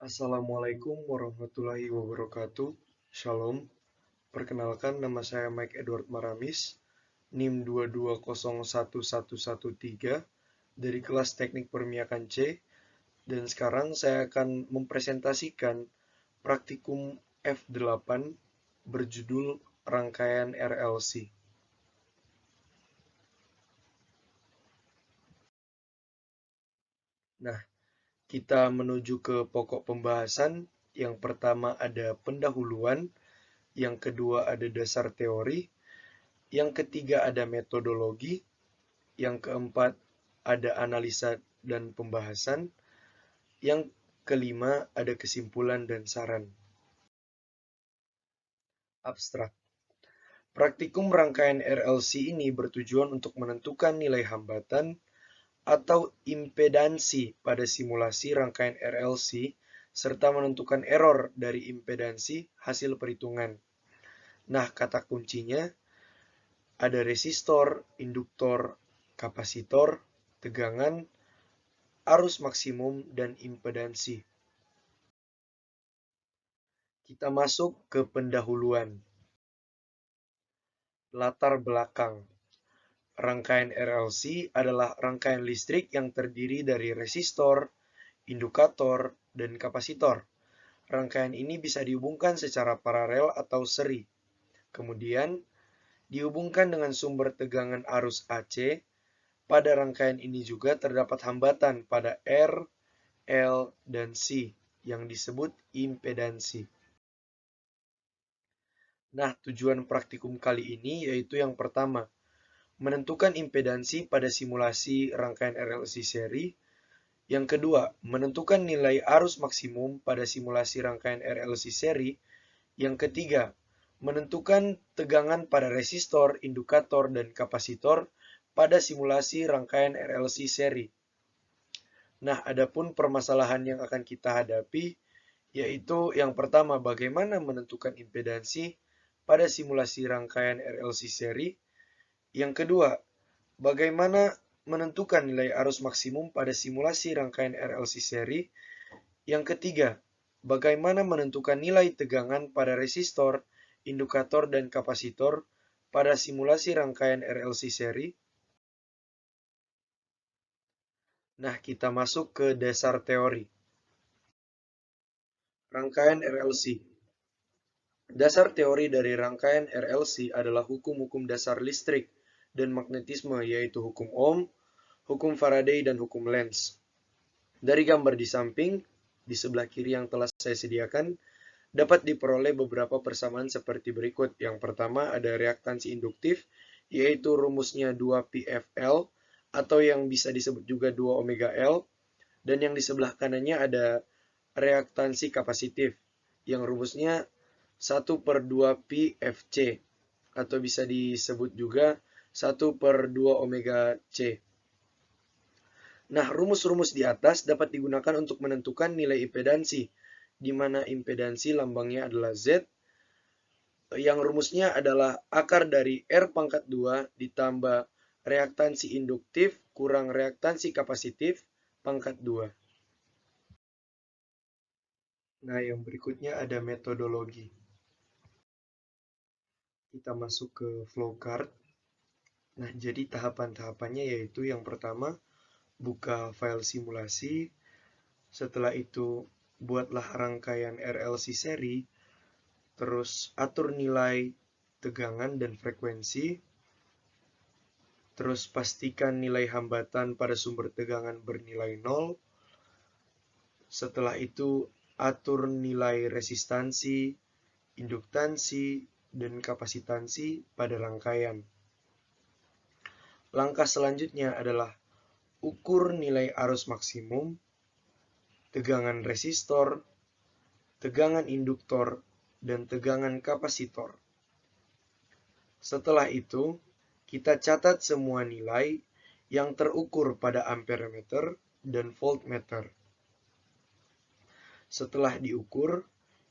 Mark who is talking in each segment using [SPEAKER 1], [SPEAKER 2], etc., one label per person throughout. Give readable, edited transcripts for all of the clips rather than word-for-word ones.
[SPEAKER 1] Assalamualaikum warahmatullahi wabarakatuh. Shalom. Perkenalkan, nama saya Mike Edward Maramis, NIM 2201113 dari kelas Teknik Permiakan C. Dan sekarang saya akan mempresentasikan praktikum F8 berjudul Rangkaian RLC. Nah, kita menuju ke pokok pembahasan. Yang pertama ada pendahuluan, yang kedua ada dasar teori, yang ketiga ada metodologi, yang keempat ada analisa dan pembahasan, yang kelima ada kesimpulan dan saran. Abstrak. Praktikum rangkaian RLC ini bertujuan untuk menentukan nilai hambatan atau impedansi pada simulasi rangkaian RLC serta menentukan error dari impedansi hasil perhitungan. Nah, kata kuncinya ada resistor, induktor, kapasitor, tegangan, arus maksimum, dan impedansi. Kita masuk ke pendahuluan. Latar belakang. Rangkaian RLC adalah rangkaian listrik yang terdiri dari resistor, indukator, dan kapasitor. Rangkaian ini bisa dihubungkan secara paralel atau seri. Kemudian, dihubungkan dengan sumber tegangan arus AC. Pada rangkaian ini juga terdapat hambatan pada R, L, dan C yang disebut impedansi. Nah, tujuan praktikum kali ini yaitu yang pertama, menentukan impedansi pada simulasi rangkaian RLC seri. Yang kedua, menentukan nilai arus maksimum pada simulasi rangkaian RLC seri. Yang ketiga, menentukan tegangan pada resistor, indukator, dan kapasitor pada simulasi rangkaian RLC seri. Nah, adapun permasalahan yang akan kita hadapi yaitu yang pertama, bagaimana menentukan impedansi pada simulasi rangkaian RLC seri. Yang kedua, bagaimana menentukan nilai arus maksimum pada simulasi rangkaian RLC seri. Yang ketiga, bagaimana menentukan nilai tegangan pada resistor, indukator, dan kapasitor pada simulasi rangkaian RLC seri. Nah, kita masuk ke dasar teori. Rangkaian RLC. Dasar teori dari rangkaian RLC adalah hukum-hukum dasar listrik dan magnetisme, yaitu hukum Ohm, hukum Faraday, dan hukum Lenz. Dari gambar di samping, di sebelah kiri yang telah saya sediakan, dapat diperoleh beberapa persamaan seperti berikut. Yang pertama ada reaktansi induktif, yaitu rumusnya 2πfL, atau yang bisa disebut juga 2 omega L. Dan yang di sebelah kanannya ada reaktansi kapasitif, yang rumusnya 1/2 pi Fc, atau bisa disebut juga 1/2 omega C. Nah, rumus-rumus di atas dapat digunakan untuk menentukan nilai impedansi, di mana impedansi lambangnya adalah Z, yang rumusnya adalah akar dari R pangkat 2 ditambah reaktansi induktif kurang reaktansi kapasitif pangkat 2. Nah, yang berikutnya ada metodologi. Kita masuk ke flowchart. Nah, jadi tahapan-tahapannya yaitu yang pertama, buka file simulasi. Setelah itu, buatlah rangkaian RLC seri. Terus, atur nilai tegangan dan frekuensi. Terus, pastikan nilai hambatan pada sumber tegangan bernilai 0. Setelah itu, atur nilai resistansi, induktansi, dan kapasitansi pada rangkaian. Langkah selanjutnya adalah ukur nilai arus maksimum, tegangan resistor, tegangan induktor, dan tegangan kapasitor. Setelah itu, kita catat semua nilai yang terukur pada amperemeter dan voltmeter. Setelah diukur,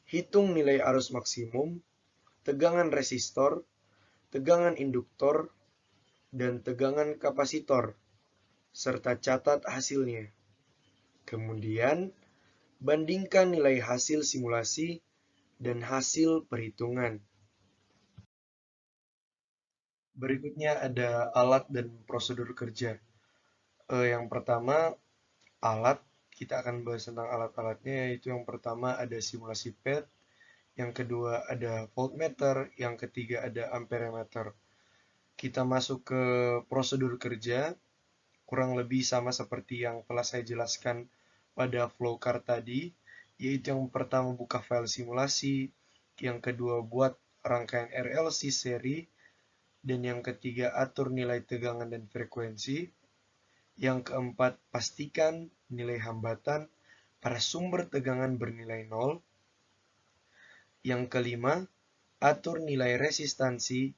[SPEAKER 1] hitung nilai arus maksimum, tegangan resistor, tegangan induktor, dan tegangan kapasitor, serta catat hasilnya. Kemudian, Bandingkan nilai hasil simulasi dan hasil perhitungan. Berikutnya ada alat dan prosedur kerja. Yang pertama, alat. Kita akan bahas tentang alat-alatnya, yaitu yang pertama ada simulasi pad, yang kedua ada voltmeter, yang ketiga ada amperemeter. Kita masuk ke prosedur kerja, kurang lebih sama seperti yang telah saya jelaskan pada flowchart tadi, yaitu yang pertama buka file simulasi, yang kedua buat rangkaian RLC seri, dan yang ketiga atur nilai tegangan dan frekuensi. Yang keempat, pastikan nilai hambatan pada sumber tegangan bernilai 0. Yang kelima, atur nilai resistansi,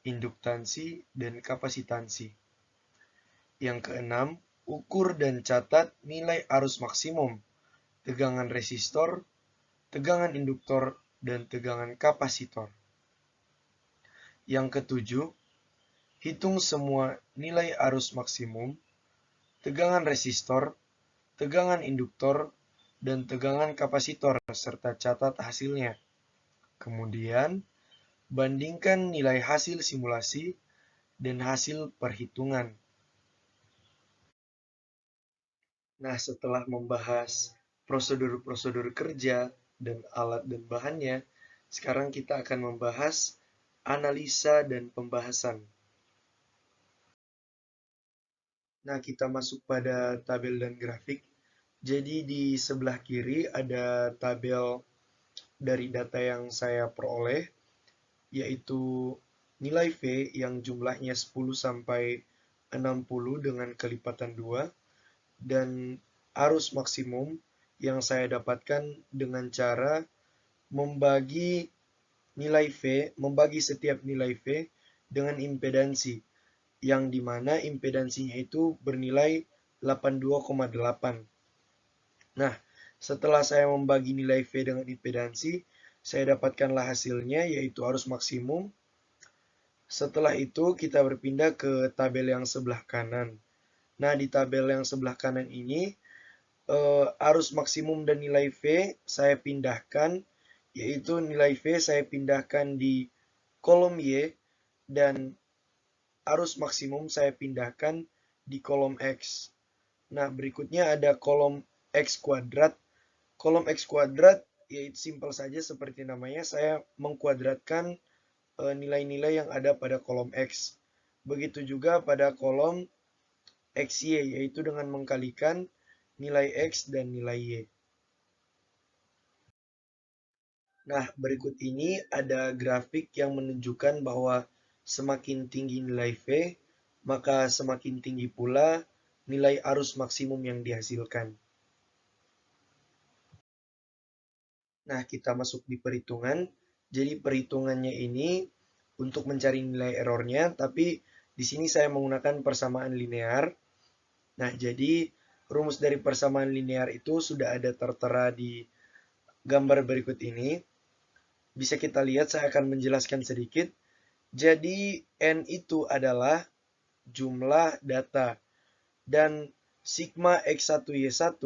[SPEAKER 1] induktansi, dan kapasitansi. Yang keenam, ukur dan catat nilai arus maksimum, tegangan resistor, tegangan induktor, dan tegangan kapasitor. Yang ketujuh, hitung semua nilai arus maksimum, tegangan resistor, tegangan induktor, dan tegangan kapasitor, serta catat hasilnya. Kemudian, bandingkan nilai hasil simulasi dan hasil perhitungan. Nah, setelah membahas prosedur-prosedur kerja dan alat dan bahannya, sekarang kita akan membahas analisa dan pembahasan. Nah, kita masuk pada tabel dan grafik. Jadi di sebelah kiri ada tabel dari data yang saya peroleh, yaitu nilai V yang jumlahnya 10 sampai 60 dengan kelipatan 2, dan arus maksimum yang saya dapatkan dengan cara membagi membagi setiap nilai V dengan impedansi, yang dimana impedansinya itu bernilai 82,8. Nah, setelah saya membagi nilai V dengan impedansi, saya dapatkanlah hasilnya, yaitu arus maksimum. Setelah itu, kita berpindah ke tabel yang sebelah kanan. Nah, di tabel yang sebelah kanan ini, arus maksimum dan nilai V saya pindahkan, yaitu nilai V saya pindahkan di kolom Y, dan arus maksimum saya pindahkan di kolom X. Nah, berikutnya ada kolom X kuadrat. Kolom X kuadrat, yaitu simpel saja seperti namanya, saya mengkuadratkan nilai-nilai yang ada pada kolom X. Begitu juga pada kolom XY, yaitu dengan mengkalikan nilai X dan nilai Y. Nah, berikut ini ada grafik yang menunjukkan bahwa semakin tinggi nilai V, maka semakin tinggi pula nilai arus maksimum yang dihasilkan. Nah, kita masuk di perhitungan. Jadi perhitungannya ini untuk mencari nilai errornya, tapi di sini saya menggunakan persamaan linear. Nah, jadi rumus dari persamaan linear itu sudah ada tertera di gambar berikut ini. Bisa kita lihat, saya akan menjelaskan sedikit. Jadi N itu adalah jumlah data, dan sigma X1Y1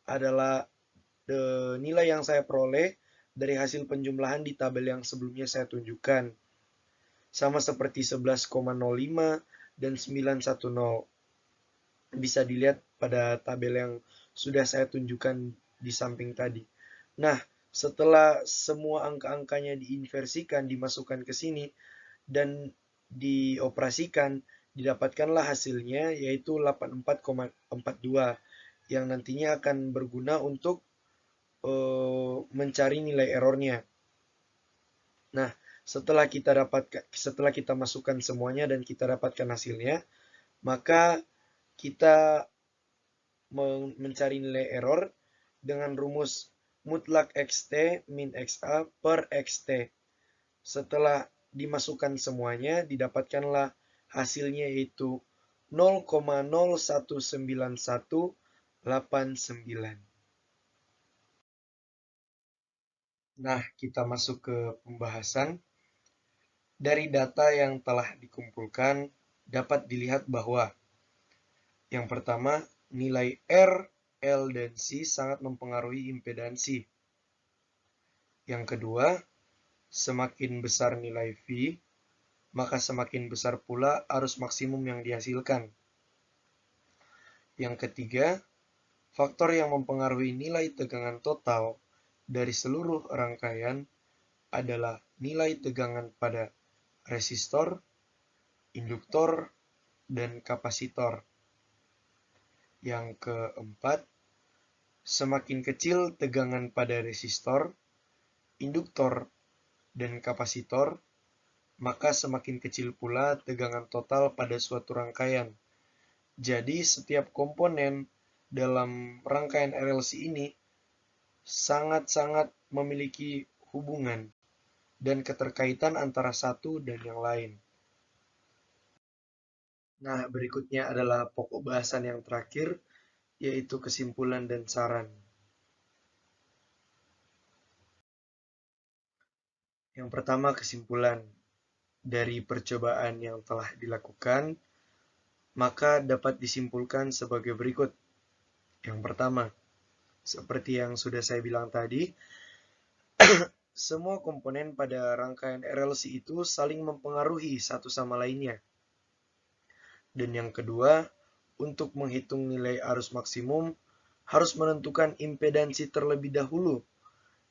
[SPEAKER 1] adalah nilai yang saya peroleh dari hasil penjumlahan di tabel yang sebelumnya saya tunjukkan. Sama seperti 11,05 dan 910. Bisa dilihat pada tabel yang sudah saya tunjukkan di samping tadi. Nah, setelah semua angka-angkanya diinversikan, dimasukkan ke sini, dan dioperasikan, didapatkanlah hasilnya, yaitu 84,42, yang nantinya akan berguna untuk mencari nilai errornya. Nah, setelah kita masukkan semuanya dan kita dapatkan hasilnya, maka kita mencari nilai error dengan rumus mutlak xt min xa per xt. Setelah dimasukkan semuanya, didapatkanlah hasilnya, yaitu 0,0191189. Nah, kita masuk ke pembahasan. Dari data yang telah dikumpulkan, dapat dilihat bahwa yang pertama, nilai R L dan C sangat mempengaruhi impedansi. Yang kedua, semakin besar nilai V, maka semakin besar pula arus maksimum yang dihasilkan. Yang ketiga, faktor yang mempengaruhi nilai tegangan total dari seluruh rangkaian adalah nilai tegangan pada resistor, induktor, dan kapasitor. Yang keempat, semakin kecil tegangan pada resistor, induktor, dan kapasitor, maka semakin kecil pula tegangan total pada suatu rangkaian. Jadi setiap komponen dalam rangkaian RLC ini sangat-sangat memiliki hubungan dan keterkaitan antara satu dan yang lain. Nah, berikutnya adalah pokok bahasan yang terakhir, yaitu kesimpulan dan saran. Yang pertama, kesimpulan. Dari percobaan yang telah dilakukan, maka dapat disimpulkan sebagai berikut. Yang pertama, seperti yang sudah saya bilang tadi, semua komponen pada rangkaian RLC itu saling mempengaruhi satu sama lainnya. Dan yang kedua, untuk menghitung nilai arus maksimum, harus menentukan impedansi terlebih dahulu.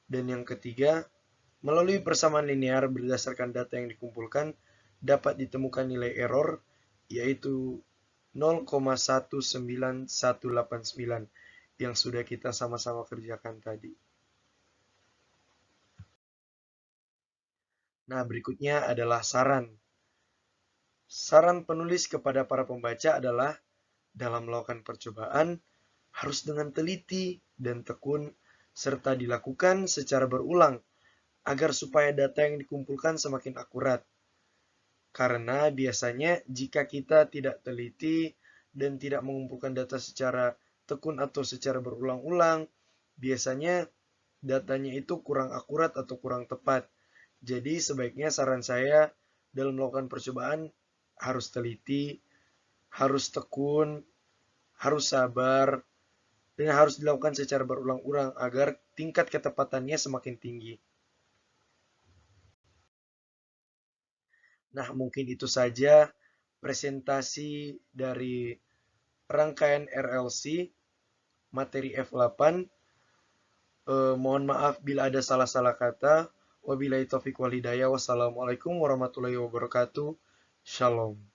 [SPEAKER 1] Dan yang ketiga, melalui persamaan linear berdasarkan data yang dikumpulkan, dapat ditemukan nilai error, yaitu 0,19189 yang sudah kita sama-sama kerjakan tadi. Nah, berikutnya adalah saran. Saran penulis kepada para pembaca adalah, dalam melakukan percobaan, harus dengan teliti dan tekun, serta dilakukan secara berulang, agar supaya data yang dikumpulkan semakin akurat. Karena biasanya jika kita tidak teliti dan tidak mengumpulkan data secara tekun atau secara berulang-ulang, biasanya datanya itu kurang akurat atau kurang tepat. Jadi sebaiknya saran saya dalam melakukan percobaan harus teliti, harus tekun, harus sabar, dan harus dilakukan secara berulang-ulang agar tingkat ketepatannya semakin tinggi. Nah, mungkin itu saja presentasi dari rangkaian RLC materi F8. Mohon maaf bila ada salah-salah kata. Wabillahi taufiq wal hidayah. Wassalamualaikum warahmatullahi wabarakatuh. Shalom.